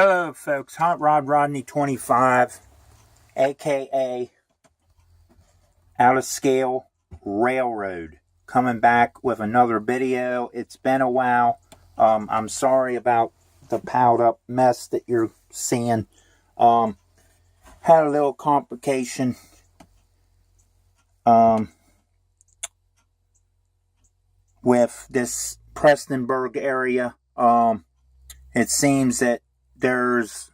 Hello folks, Hot Rod Rodney 25, aka Out of Scale Railroad, coming back with another video. It's been a while. I'm sorry about the piled up mess that you're seeing. Had a little complication. With this Prestonburg area. It seems that there's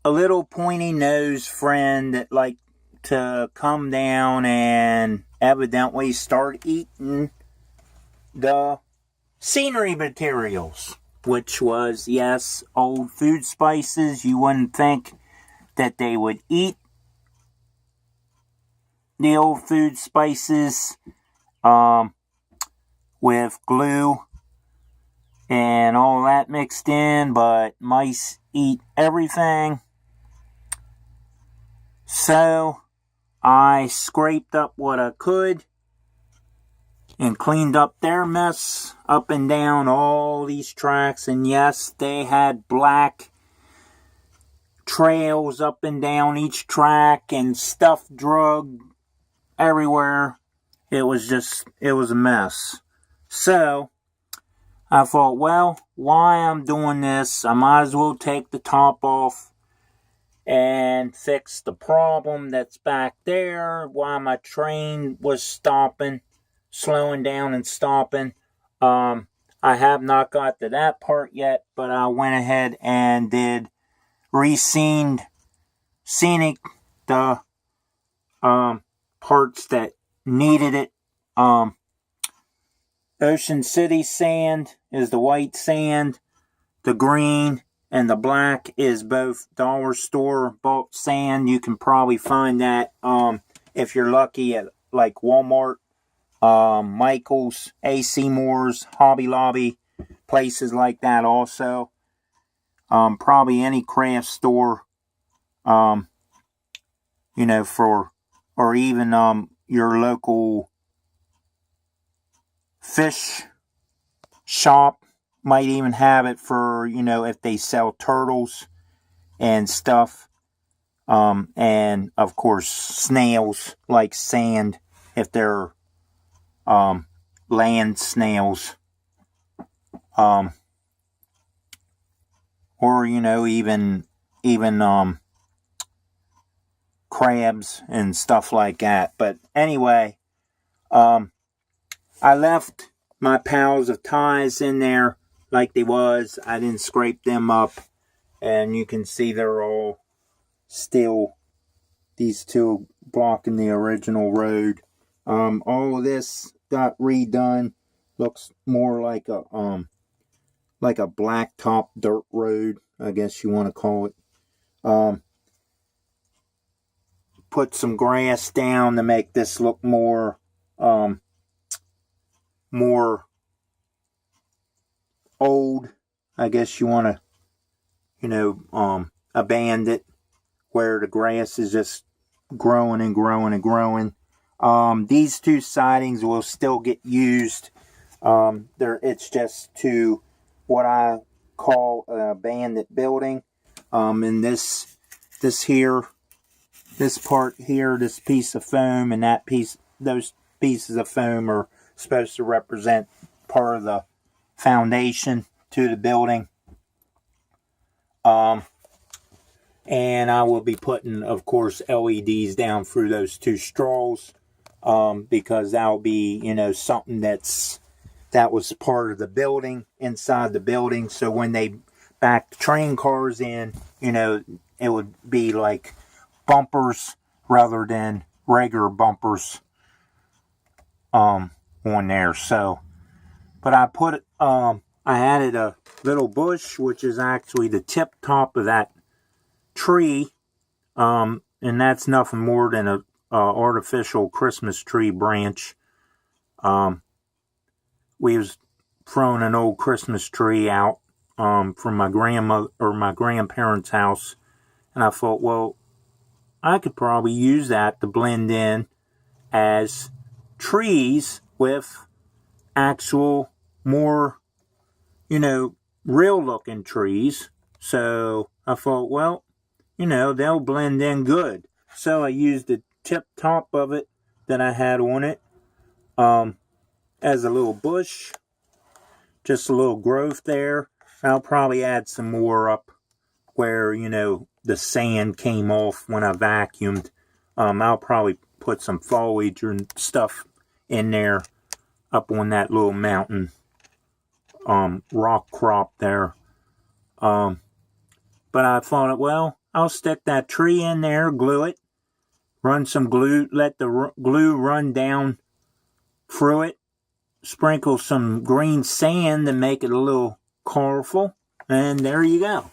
a little pointy nose friend that like to come down and evidently start eating the scenery materials, which was, yes, old food spices. You wouldn't think that they would eat the old food spices with glue and all that mixed in, but mice eat everything. So I scraped up what I could and cleaned up their mess up and down all these tracks. And yes, they had black trails up and down each track and stuff drug everywhere. It was a mess. So I thought, well, why I'm doing this, I might as well take the top off and fix the problem that's back there while my train was slowing down and stopping. I have not got to that part yet, but I went ahead and did scenic the parts that needed it. Ocean City sand is the white sand. The green and the black is both dollar store bulk sand. You can probably find that if you're lucky at like Walmart, Michael's, AC Moore's, Hobby Lobby, places like that also. Probably any craft store, or even your local fish shop might even have it for, if they sell turtles and stuff. And of course, snails like sand, if they're land snails. Or, even crabs and stuff like that. But anyway, I left my piles of ties in there like they was. I didn't scrape them up. And you can see they're all still, these two blocking the original road. All of this got redone. Looks more like a blacktop dirt road, I guess you want to call it. Put some grass down to make this look more old, I guess you want to, abandon it, where the grass is just growing and growing and growing. These two sidings will still get used. It's just to what I call an abandoned building. And this part here, this piece of foam and those pieces of foam are supposed to represent part of the foundation to the building. And I will be putting, of course, LEDs down through those two straws, because that'll be, something that was part of the building, inside the building. So when they back the train cars in, it would be like bumpers rather than regular bumpers on there. So, but I added a little bush, which is actually the tip top of that tree, and that's nothing more than a artificial Christmas tree branch. We was throwing an old Christmas tree out from my grandmother or my grandparents' house, and I thought, well, I could probably use that to blend in as trees with actual more, real looking trees. So I thought, well, they'll blend in good. So I used the tip top of it that I had on it as a little bush. Just a little growth there. I'll probably add some more up where, the sand came off when I vacuumed. I'll probably put some foliage and stuff in there up on that little mountain rock crop there. But I thought, well, I'll stick that tree in there, glue it, run some glue, let the glue run down through it, sprinkle some green sand to make it a little colorful, and there you go.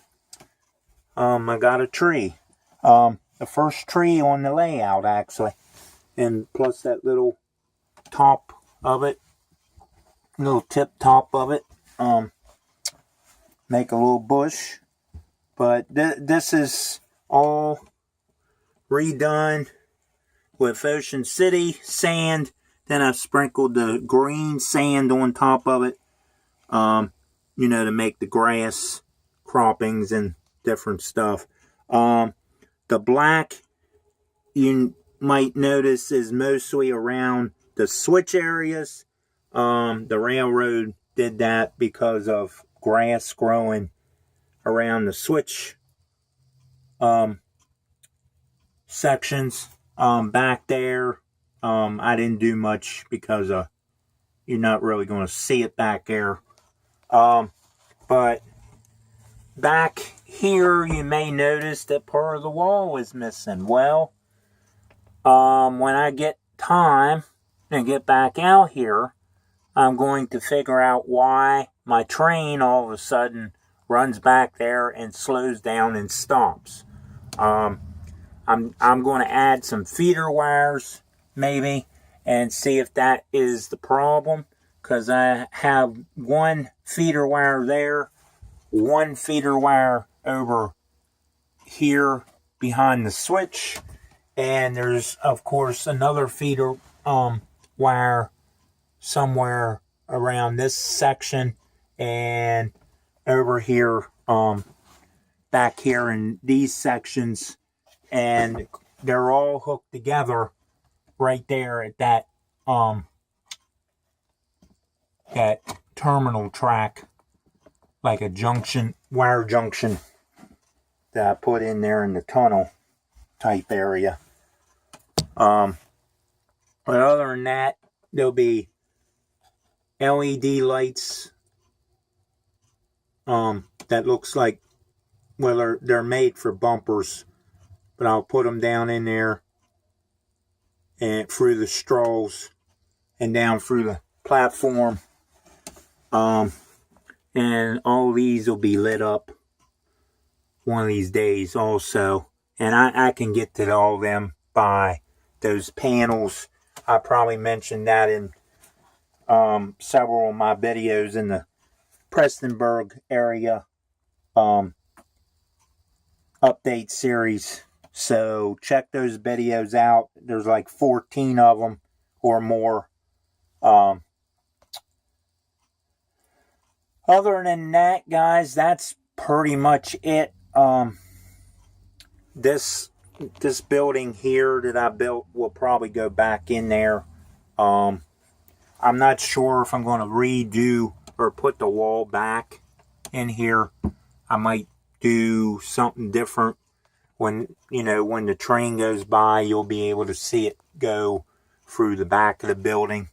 I got a tree. The first tree on the layout, actually. And plus that little top of it, little tip top of it. Make a little bush. But this is all redone with Ocean City sand. Then I've sprinkled the green sand on top of it, to make the grass croppings and different stuff. The black, you might notice, is mostly around the switch areas. The railroad did that because of grass growing around the switch sections. Back there, I didn't do much because you're not really going to see it back there. But back here, you may notice that part of the wall is missing. Well, when I get time and get back out here, I'm going to figure out why my train all of a sudden runs back there and slows down and stops. I'm going to add some feeder wires, maybe, and see if that is the problem. Because I have one feeder wire there, one feeder wire over here behind the switch, and there's of course another feeder wire somewhere around this section, and over here back here in these sections, and they're all hooked together right there at that that terminal track, like a junction, wire junction that I put in there in the tunnel type area. But other than that, there'll be LED lights that looks like, well, they're made for bumpers, but I'll put them down in there and through the straws and down through the platform. And all these will be lit up one of these days also. And I can get to all of them by those panels. I probably mentioned that in several of my videos in the Prestonburg area update series. So check those videos out. There's like 14 of them or more. Other than that, guys, that's pretty much it. This building here that I built will probably go back in there. I'm not sure if I'm going to redo or put the wall back in here. I might do something different. When the train goes by, you'll be able to see it go through the back of the building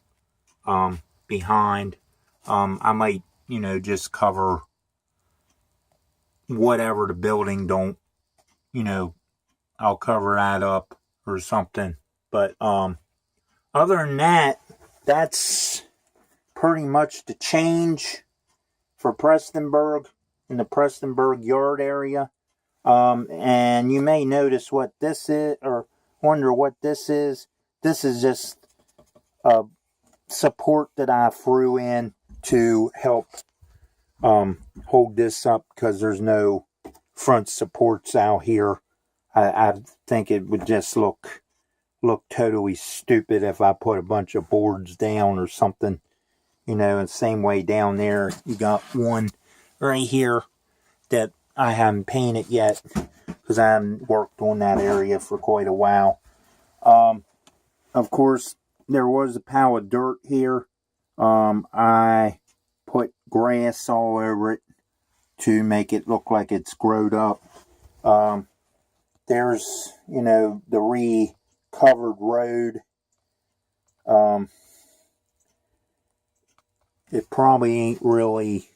behind. I might just cover whatever the building don't, I'll cover that up or something. But other than that, that's pretty much the change for Prestonburg, in the Prestonburg yard area. And you may notice what this is, or wonder what this is. This is just a support that I threw in to help hold this up, because there's no front supports out here. I think it would just look totally stupid if I put a bunch of boards down or something. And same way down there, you got one right here that I haven't painted yet because I haven't worked on that area for quite a while. Of course, there was a pile of dirt here. I put grass all over it to make it look like it's growed up. There's, the recovered road. It probably ain't really,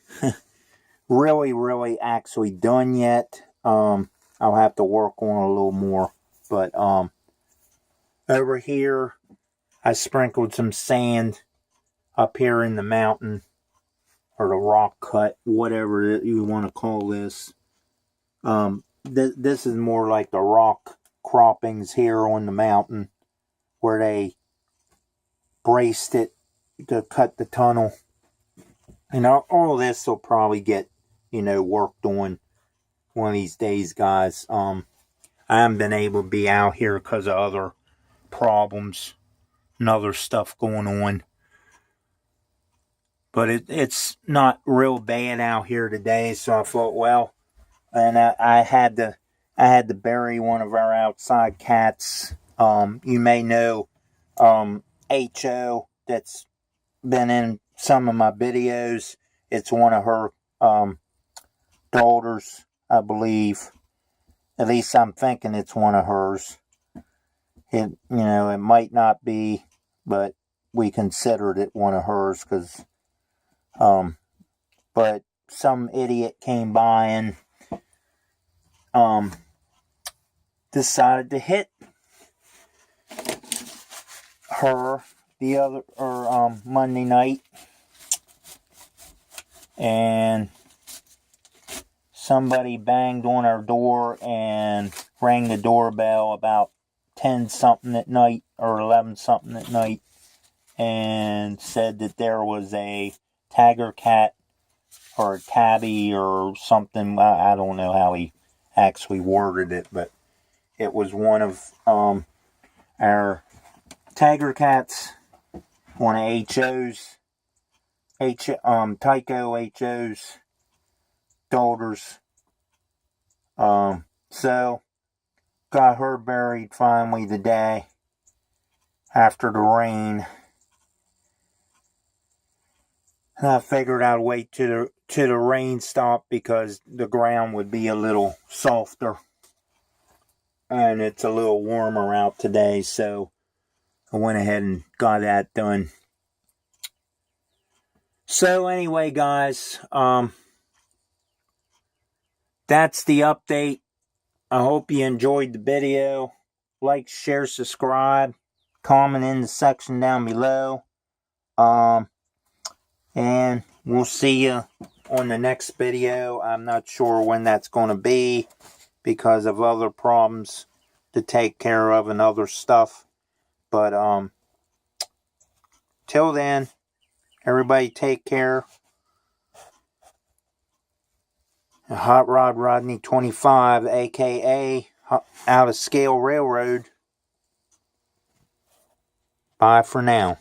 really actually done yet. I'll have to work on it a little more. But over here, I sprinkled some sand up here in the mountain, or the rock cut, whatever you want to call this. This is more like the rock croppings here on the mountain, where they braced it to cut the tunnel. And all this will probably get, worked on one of these days, guys. I haven't been able to be out here because of other problems and other stuff going on. But it's not real bad out here today, so I thought, well, and I had to bury one of our outside cats. You may know H.O. that's been in some of my videos. It's one of her daughters, I believe. At least I'm thinking it's one of hers. It might not be, but we considered it one of hers because, but some idiot came by and decided to hit her Monday night, and somebody banged on our door and rang the doorbell about 10 something at night or 11 something at night, and said that there was a tiger cat or a tabby or something. I don't know how he actually worded it, but it was one of our tiger cats, one of Tycho H.O.'s daughters. So got her buried finally today after the rain. And I figured I'd wait till the rain stopped because the ground would be a little softer. And it's a little warmer out today, so I went ahead and got that done. So anyway, guys, that's the update. I hope you enjoyed the video. Like, share, subscribe, comment in the section down below. And we'll see you on the next video. I'm not sure when that's going to be because of other problems to take care of and other stuff. But till then, everybody take care. Hot Rod Rodney 25, aka Out of Scale Railroad. Bye for now.